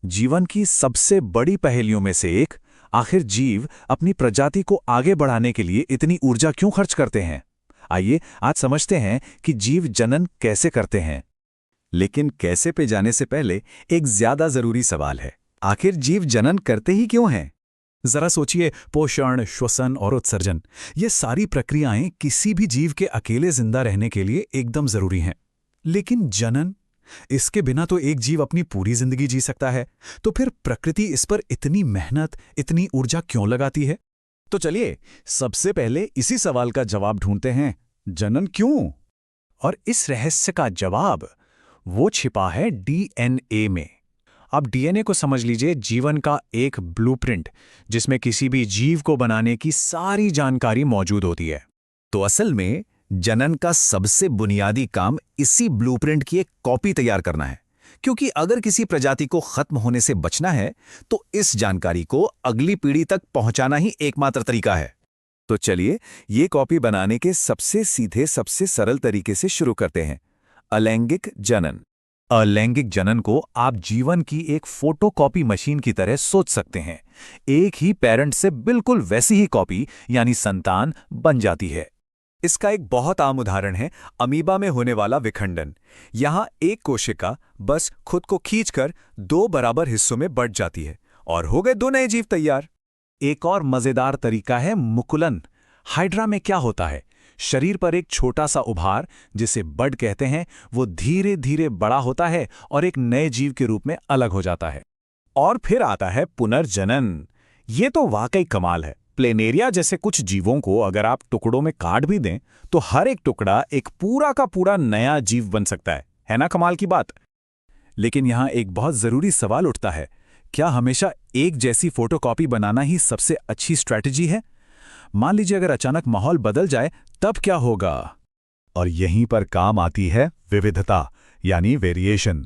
जीवन की सबसे बड़ी पहेलियों में से एक, आखिर जीव अपनी प्रजाति को आगे बढ़ाने के लिए इतनी ऊर्जा क्यों खर्च करते हैं। आइए आज समझते हैं कि जीव जनन कैसे करते हैं। लेकिन कैसे पे जाने से पहले एक ज्यादा जरूरी सवाल है, आखिर जीव जनन करते ही क्यों हैं? जरा सोचिए, पोषण, श्वसन और उत्सर्जन, ये सारी प्रक्रियाएं किसी भी जीव के अकेले जिंदा रहने के लिए एकदम जरूरी हैं। लेकिन जनन, इसके बिना तो एक जीव अपनी पूरी जिंदगी जी सकता है। तो फिर प्रकृति इस पर इतनी मेहनत, इतनी ऊर्जा क्यों लगाती है? तो चलिए सबसे पहले इसी सवाल का जवाब ढूंढते हैं, जनन क्यों? और इस रहस्य का जवाब वो छिपा है डीएनए में। अब डीएनए को समझ लीजिए जीवन का एक ब्लूप्रिंट, जिसमें किसी भी जीव को बनाने की सारी जानकारी मौजूद होती है। तो असल में जनन का सबसे बुनियादी काम इसी ब्लूप्रिंट की एक कॉपी तैयार करना है, क्योंकि अगर किसी प्रजाति को खत्म होने से बचना है तो इस जानकारी को अगली पीढ़ी तक पहुंचाना ही एकमात्र तरीका है। तो चलिए ये कॉपी बनाने के सबसे सीधे, सबसे सरल तरीके से शुरू करते हैं, अलैंगिक जनन। अलैंगिक जनन को आप जीवन की एक फोटोकॉपी मशीन की तरह सोच सकते हैं। एक ही पेरेंट से बिल्कुल वैसी ही कॉपी यानी संतान बन जाती है। इसका एक बहुत आम उदाहरण है अमीबा में होने वाला विखंडन। यहां एक कोशिका बस खुद को खींचकर दो बराबर हिस्सों में बंट जाती है और हो गए दो नए जीव तैयार। एक और मजेदार तरीका है मुकुलन। हाइड्रा में क्या होता है, शरीर पर एक छोटा सा उभार, जिसे बड कहते हैं, वो धीरे धीरे बड़ा होता है और एक नए जीव के रूप में अलग हो जाता है। और फिर आता है पुनर्जनन। ये तो वाकई कमाल है। प्लेनेरिया जैसे कुछ जीवों को अगर आप टुकड़ों में काट भी दें तो हर एक टुकड़ा एक पूरा का पूरा नया जीव बन सकता है ना कमाल की बात। लेकिन यहां एक बहुत जरूरी सवाल उठता है, क्या हमेशा एक जैसी फोटोकॉपी बनाना ही सबसे अच्छी स्ट्रैटेजी है? मान लीजिए अगर अचानक माहौल बदल जाए तब क्या होगा? और यहीं पर काम आती है विविधता, यानी वेरिएशन।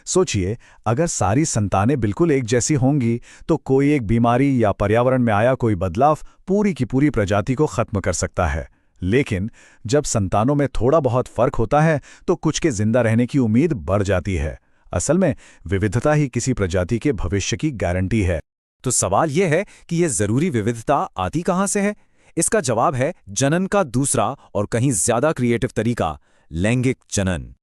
सोचिए, अगर सारी संतानें बिल्कुल एक जैसी होंगी तो कोई एक बीमारी या पर्यावरण में आया कोई बदलाव पूरी की पूरी प्रजाति को खत्म कर सकता है। लेकिन जब संतानों में थोड़ा बहुत फर्क होता है तो कुछ के जिंदा रहने की उम्मीद बढ़ जाती है। असल में विविधता ही किसी प्रजाति के भविष्य की गारंटी है। तो सवाल यह है कि यह जरूरी विविधता आती कहां से है? इसका जवाब है जनन का दूसरा और कहीं ज्यादा क्रिएटिव तरीका, लैंगिक जनन।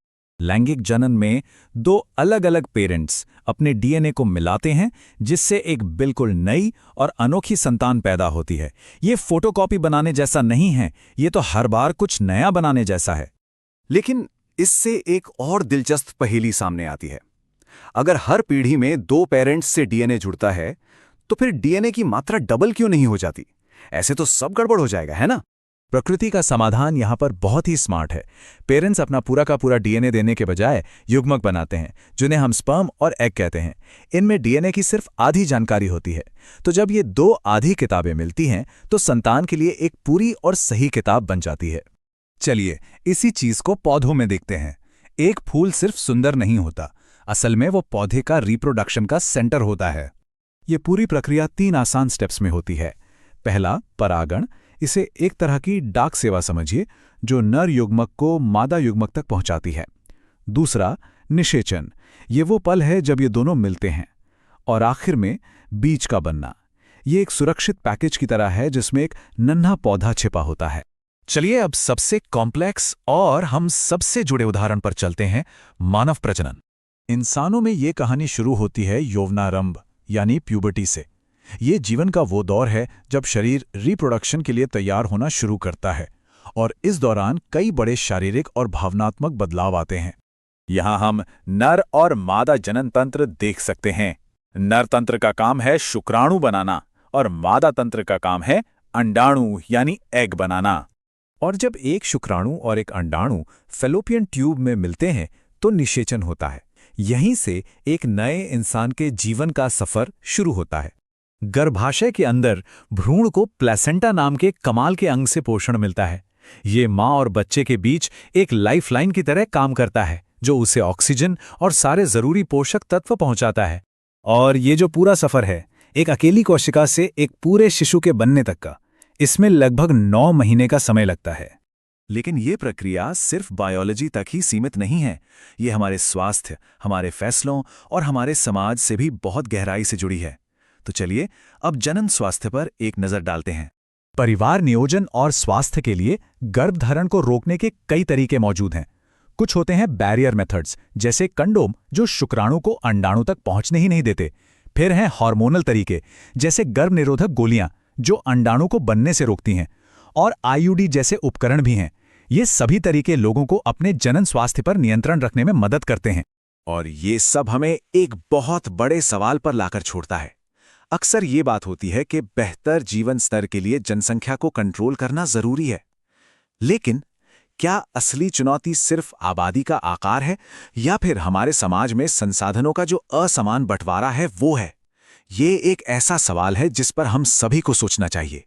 लैंगिक जनन में दो अलग अलग पेरेंट्स अपने डीएनए को मिलाते हैं, जिससे एक बिल्कुल नई और अनोखी संतान पैदा होती है। ये फोटोकॉपी बनाने जैसा नहीं है, ये तो हर बार कुछ नया बनाने जैसा है। लेकिन इससे एक और दिलचस्प पहेली सामने आती है। अगर हर पीढ़ी में दो पेरेंट्स से डीएनए जुड़ता है तो फिर डीएनए की मात्रा डबल क्यों नहीं हो जाती? ऐसे तो सब गड़बड़ हो जाएगा, है ना? प्रकृति का समाधान यहाँ पर बहुत ही स्मार्ट है। पेरेंट्स अपना पूरा का पूरा डीएनए देने के बजाय युग्मक बनाते हैं, जिन्हें हम स्पर्म और एग कहते हैं। इनमें डीएनए की सिर्फ आधी जानकारी होती है। तो जब ये दो आधी किताबें मिलती हैं तो संतान के लिए एक पूरी और सही किताब बन जाती है। चलिए इसी चीज को पौधों में देखते हैं। एक फूल सिर्फ सुंदर नहीं होता, असल में वो पौधे का रिप्रोडक्शन का सेंटर होता है। ये पूरी प्रक्रिया 3 आसान स्टेप्स में होती है। पहला, परागण। इसे एक तरह की डाक सेवा समझिए, जो नर युग्मक को मादा युग्मक तक पहुंचाती है। दूसरा, निषेचन। ये वो पल है जब ये दोनों मिलते हैं। और आखिर में बीज का बनना। ये एक सुरक्षित पैकेज की तरह है जिसमें एक नन्हा पौधा छिपा होता है। चलिए अब सबसे कॉम्प्लेक्स और हम सबसे जुड़े उदाहरण पर चलते हैं, मानव प्रजनन। इंसानों में ये कहानी शुरू होती है यौवनारंभ यानी प्यूबर्टी से। ये जीवन का वो दौर है जब शरीर रिप्रोडक्शन के लिए तैयार होना शुरू करता है और इस दौरान कई बड़े शारीरिक और भावनात्मक बदलाव आते हैं। यहाँ हम नर और मादा जनन तंत्र देख सकते हैं। नर तंत्र का काम है शुक्राणु बनाना और मादा तंत्र का काम है अंडाणु यानी एग बनाना। और जब एक शुक्राणु और एक अंडाणु फैलोपियन ट्यूब में मिलते हैं तो निषेचन होता है। यहीं से एक नए इंसान के जीवन का सफर शुरू होता है। गर्भाशय के अंदर भ्रूण को प्लेसेंटा नाम के कमाल के अंग से पोषण मिलता है। ये माँ और बच्चे के बीच एक लाइफलाइन की तरह काम करता है, जो उसे ऑक्सीजन और सारे जरूरी पोषक तत्व पहुंचाता है। और ये जो पूरा सफर है, एक अकेली कोशिका से एक पूरे शिशु के बनने तक का, इसमें लगभग 9 महीने का समय लगता है। लेकिन ये प्रक्रिया सिर्फ बायोलॉजी तक ही सीमित नहीं है। ये हमारे स्वास्थ्य, हमारे फैसलों और हमारे समाज से भी बहुत गहराई से जुड़ी है। तो चलिए अब जनन स्वास्थ्य पर एक नज़र डालते हैं। परिवार नियोजन और स्वास्थ्य के लिए गर्भधारण को रोकने के कई तरीके मौजूद हैं। कुछ होते हैं बैरियर मेथड्स, जैसे कंडोम, जो शुक्राणु को अंडाणु तक पहुंचने ही नहीं देते। फिर हैं हार्मोनल तरीके, जैसे गर्भ निरोधक गोलियां, जो अंडाणु को बनने से रोकती हैं। और आईयूडी जैसे उपकरण भी हैं। ये सभी तरीके लोगों को अपने जनन स्वास्थ्य पर नियंत्रण रखने में मदद करते हैं। और ये सब हमें एक बहुत बड़े सवाल पर लाकर छोड़ता है। अक्सर ये बात होती है कि बेहतर जीवन स्तर के लिए जनसंख्या को कंट्रोल करना जरूरी है, लेकिन क्या असली चुनौती सिर्फ आबादी का आकार है, या फिर हमारे समाज में संसाधनों का जो असमान बंटवारा है वो है? ये एक ऐसा सवाल है जिस पर हम सभी को सोचना चाहिए।